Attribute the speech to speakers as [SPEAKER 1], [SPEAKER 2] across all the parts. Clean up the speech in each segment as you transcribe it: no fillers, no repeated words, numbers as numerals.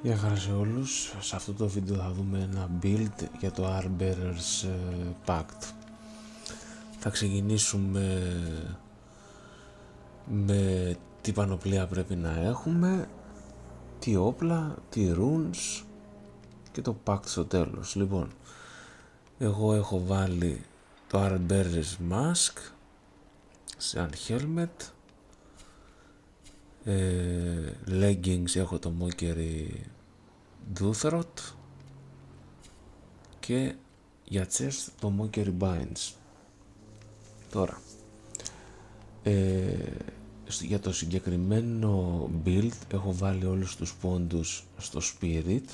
[SPEAKER 1] Γεια χαρά σε όλους, σε αυτό το βίντεο θα δούμε ένα build για το Armbearers Pact. Θα ξεκινήσουμε με τι πανοπλία πρέπει να έχουμε, τι όπλα, τι runes και το Pact στο τέλος. Λοιπόν, εγώ έχω βάλει το Armbearers Mask σαν helmet, leggings έχω το Mockery Duthrot και για chest το Mockery Binds. Τώρα για το συγκεκριμένο build έχω βάλει όλους τους πόντους στο Spirit.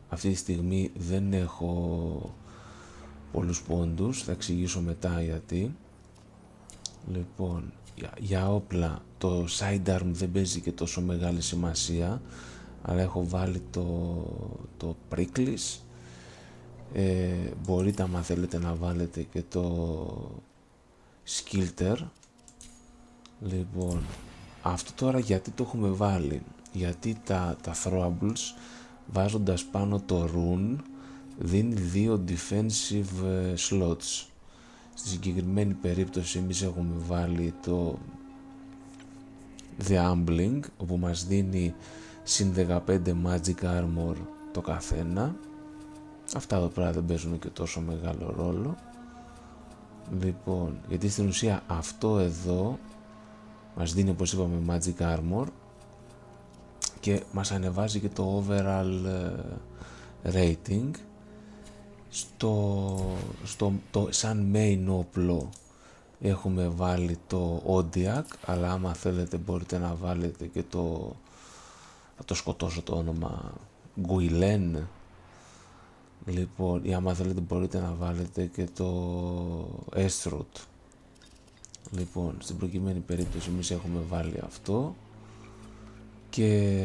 [SPEAKER 1] Αυτή τη στιγμή δεν έχω πολλούς πόντους, θα εξηγήσω μετά γιατί. Λοιπόν, για όπλα το sidearm δεν παίζει και τόσο μεγάλη σημασία, αλλά έχω βάλει το Prickles. Μπορείτε άμα θέλετε να βάλετε και το Skilter. Λοιπόν, αυτό τώρα γιατί το έχουμε βάλει? Γιατί τα throwables βάζοντας πάνω το rune δίνει 2 defensive slots. Στη συγκεκριμένη περίπτωση εμείς έχουμε βάλει το The Humbling, όπου μας δίνει συν 15 magic armor το καθένα. Αυτά εδώ πέρα δεν παίζουν και τόσο μεγάλο ρόλο. Λοιπόν, γιατί στην ουσία αυτό εδώ μας δίνει, όπως είπαμε, magic armor και μας ανεβάζει και το overall rating. Σαν main όπλο έχουμε βάλει το Odiac, αλλά άμα θέλετε μπορείτε να βάλετε και θα το σκοτώσω το όνομα, Guilen. Λοιπόν, ή άμα θέλετε μπορείτε να βάλετε και το Estrut. Λοιπόν, στην προκειμένη περίπτωση εμείς έχουμε βάλει αυτό και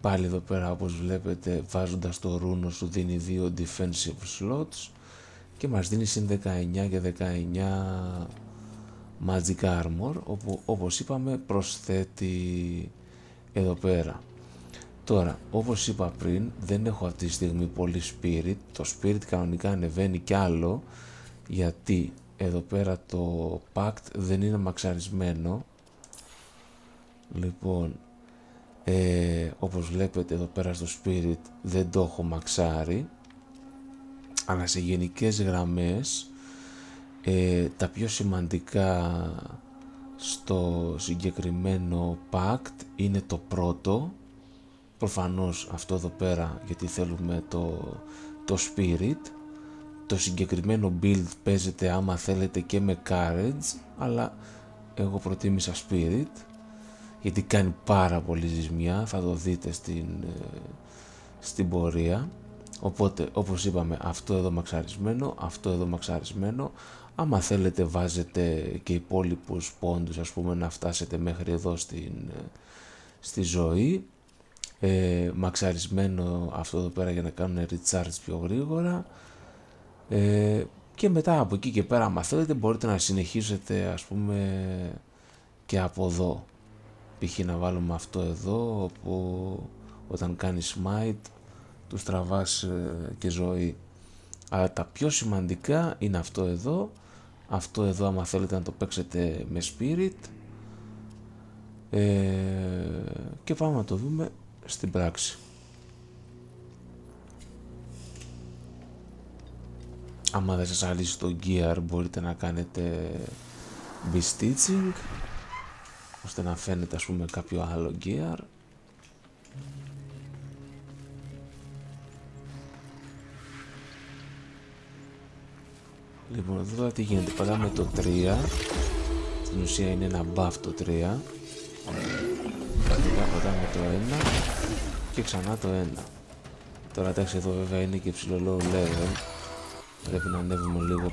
[SPEAKER 1] πάλι εδώ πέρα, όπως βλέπετε, βάζοντας το ρούνο σου δίνει 2 defensive slots και μας δίνει συν 19 και 19 magic armor, όπου όπως είπαμε προσθέτει εδώ πέρα. Τώρα, όπως είπα πριν, δεν έχω αυτή τη στιγμή πολύ spirit. Το spirit κανονικά ανεβαίνει κι άλλο, γιατί εδώ πέρα το pact δεν είναι μαξαρισμένο. Λοιπόν, όπως βλέπετε εδώ πέρα στο spirit δεν το έχω μαξάρει, αλλά σε γενικές γραμμές τα πιο σημαντικά στο συγκεκριμένο pact είναι το πρώτο, προφανώς αυτό εδώ πέρα γιατί θέλουμε το spirit. Το συγκεκριμένο build παίζεται άμα θέλετε και με courage, αλλά εγώ προτίμησα spirit γιατί κάνει πάρα πολύ ζημιά, θα το δείτε στην πορεία. Οπότε όπως είπαμε, αυτό εδώ μαξαρισμένο, αυτό εδώ μαξαρισμένο. Άμα θέλετε βάζετε και υπόλοιπους πόντους, ας πούμε, να φτάσετε μέχρι εδώ στη ζωή. Μαξαρισμένο αυτό εδώ πέρα για να κάνουν recharge πιο γρήγορα. Και μετά από εκεί και πέρα, άμα θέλετε μπορείτε να συνεχίσετε, ας πούμε, και από εδώ. Π.χ. να βάλουμε αυτό εδώ, όπου όταν κάνει smite τους τραβάς και ζωή. Αλλά τα πιο σημαντικά είναι αυτό εδώ. Αυτό εδώ άμα θέλετε να το παίξετε με spirit. Και πάμε να το δούμε στην πράξη. Άμα δεν σας αρέσει το gear μπορείτε να κάνετε be-stitching, ώστε να φαίνεται, ας πούμε, κάποιο άλλο gear. Λοιπόν, εδώ τώρα τι γίνεται? Πατάμε το 3, στην ουσία είναι ένα buff το 3. Μετά πατάμε το 1 και ξανά το 1. Τώρα εντάξει, εδώ βέβαια είναι και ψηλό low level, πρέπει να ανέβουμε λίγο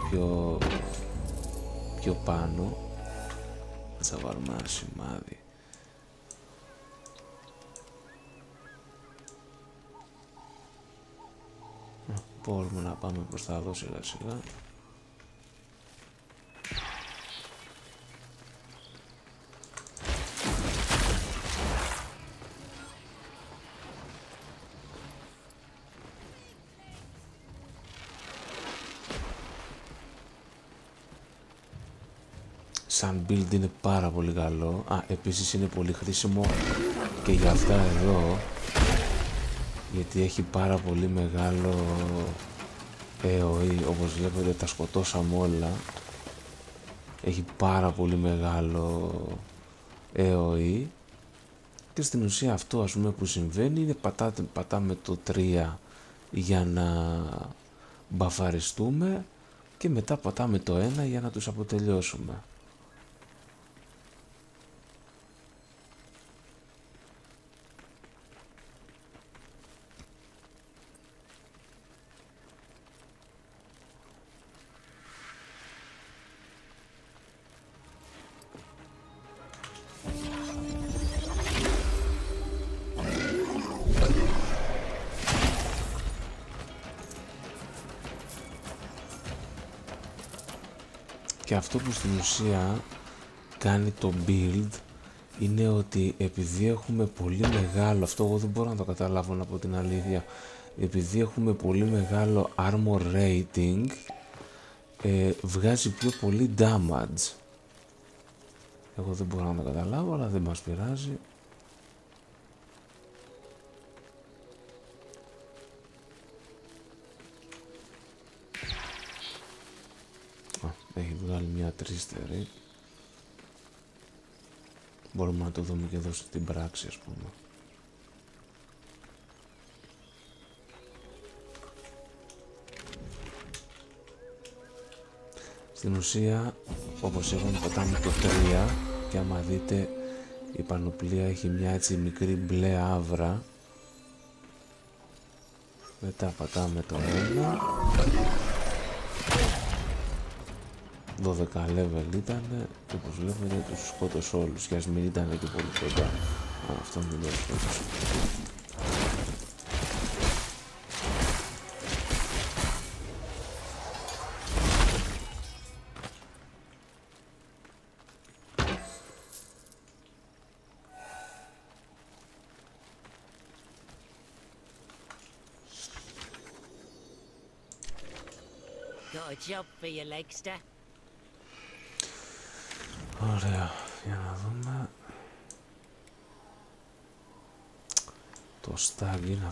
[SPEAKER 1] πιο πάνω. Θα βάλουμε ένα σημάδι. Μπορούμε να πάμε προς τα εδώ σιγά σιγά. σαν build είναι πάρα πολύ καλό. Επίσης είναι πολύ χρήσιμο και για αυτά εδώ, γιατί έχει πάρα πολύ μεγάλο AOE. Όπως βλέπετε τα σκοτώσαμε όλα. Έχει πάρα πολύ μεγάλο AOE. Και στην ουσία αυτό, ας πούμε, που συμβαίνει είναι πατάμε το 3 για να μπαφαριστούμε και μετά πατάμε το 1 για να τους αποτελειώσουμε. Και αυτό που στην ουσία κάνει το build είναι ότι επειδή έχουμε πολύ μεγάλο, αυτό εγώ δεν μπορώ να το καταλάβω να πω την αλήθεια, επειδή έχουμε πολύ μεγάλο armor rating, βγάζει πιο πολύ damage. Εγώ δεν μπορώ να το καταλάβω, αλλά δεν μας πειράζει. Έχει βγάλει μια τρίστερη. Μπορούμε να το δούμε και εδώ στην πράξη, ας πούμε. Στην ουσία, όπως είπαμε, πατάμε το 3 και άμα δείτε η πανοπλία έχει μια έτσι μικρή μπλε άβρα. Μετά πατάμε το 1. 12 level ήταν και όπως βλέπετε τους σκότωσε όλους και ας μην ήταν και πολύ κοντά. Αυτό μην το σκότωσε.
[SPEAKER 2] Got a job for you, Legster.
[SPEAKER 1] Ωραία, για να δούμε. Το stag είναι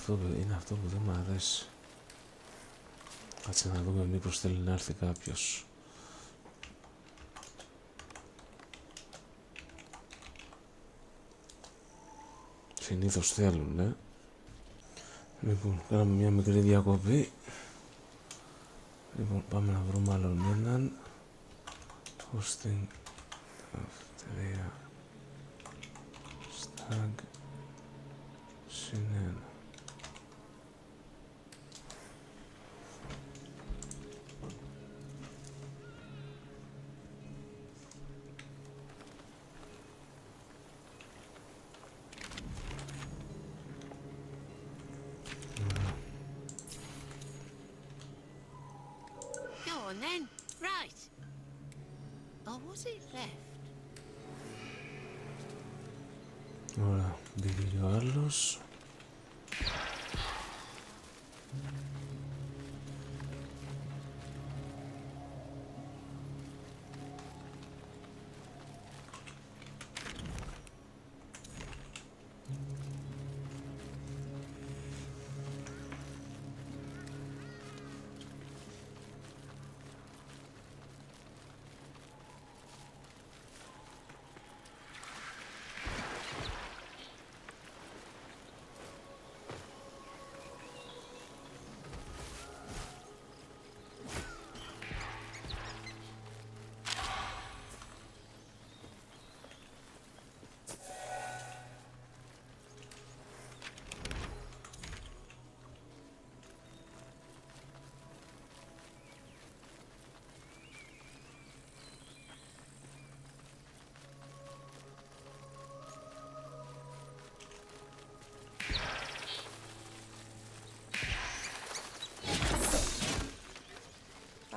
[SPEAKER 1] αυτό που δεν μου αρέσει. Κάτσε να δούμε μήπως θέλει να έρθει κάποιος. Συνήθως θέλουν, Λοιπόν, κάναμε μια μικρή διακοπή. Λοιπόν, πάμε να βρούμε άλλον έναν. Hosting 3 stag συν 1.
[SPEAKER 2] Go on then. Right. Or was it left?
[SPEAKER 1] Ωραία, μπήκε και ο άλλος.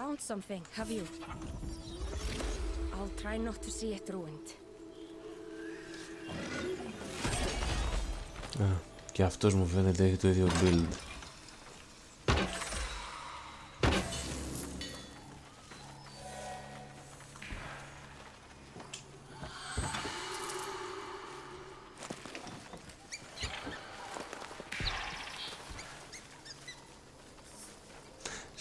[SPEAKER 3] Found something, have you? I'll try not to see it ruined.
[SPEAKER 1] Και αυτός μου φαίνεται έχει το ίδιο build.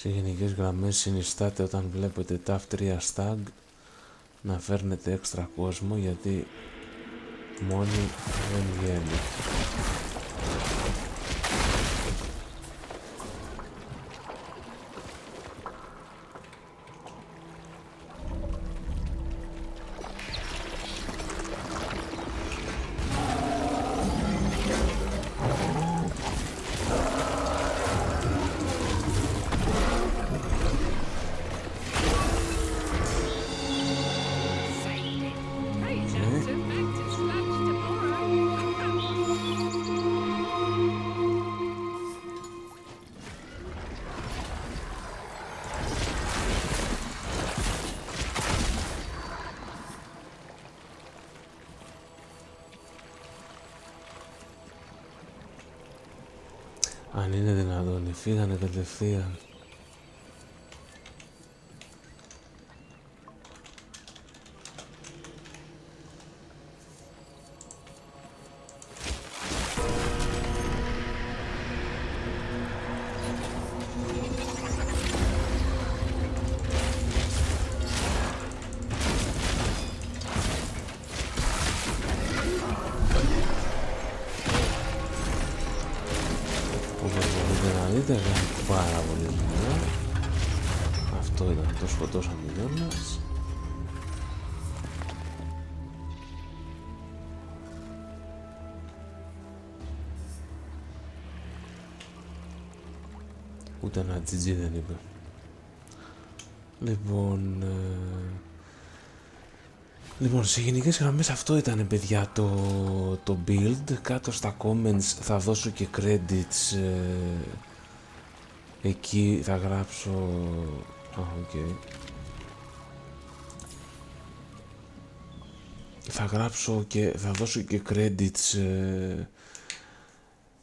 [SPEAKER 1] Σε γενικές γραμμές συνιστάται όταν βλέπετε TAF 3 Stag να φέρνετε έξτρα κόσμο, γιατί μόνοι δεν βγαίνει. Αν είναι δυνατόν, φύγανε κατευθείαν. Ήταν πάρα πολύ δουλειά. Αυτό ήταν, το σκοτώσαμε κιόλας. Ούτε ένα GG δεν είπε. Λοιπόν, σε γενικές γραμμές αυτό ήταν, παιδιά, το build. Κάτω στα comments θα δώσω και credits. Εκεί θα γράψω... Θα γράψω και θα δώσω και credits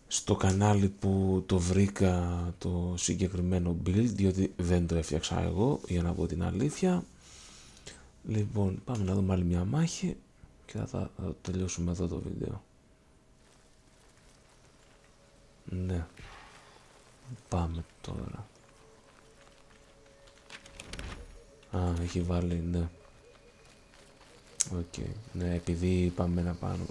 [SPEAKER 1] στο κανάλι που το βρήκα το συγκεκριμένο build, διότι δεν το έφτιαξα εγώ, για να πω την αλήθεια. Λοιπόν, πάμε να δούμε άλλη μια μάχη και θα τελειώσουμε εδώ το βίντεο. Ναι. Πάμε τώρα. Έχει βάλει, ναι. Οκ. Ναι, επειδή πάμε να πάμε.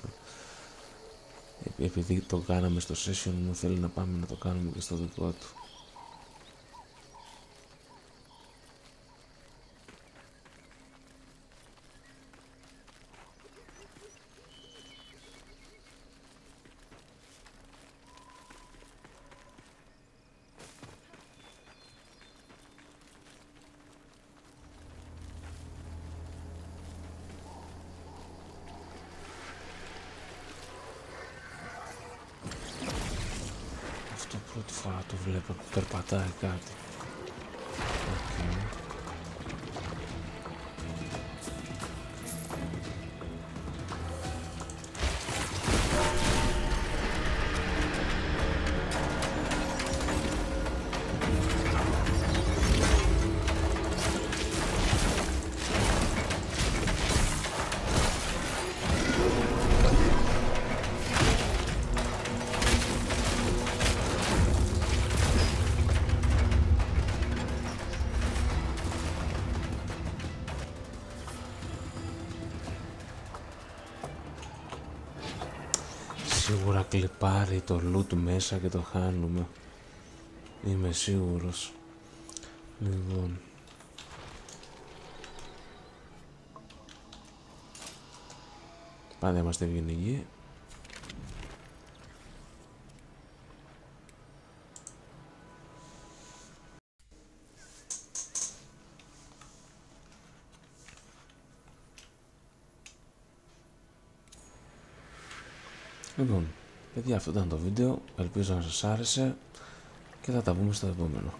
[SPEAKER 1] Επειδή το κάναμε στο session μου, θέλει να πάμε να το κάνουμε και στο δικό του. Πρώτη φορά το βλέπω που περπατάει κάτι. Σίγουρα κλιπάρει το loot μέσα και το χάνουμε. Είμαι σίγουρος. Λοιπόν. Πάντα είμαστε ευγενικοί. Λοιπόν, παιδιά, αυτό ήταν το βίντεο. Ελπίζω να σας άρεσε και θα τα πούμε στο επόμενο.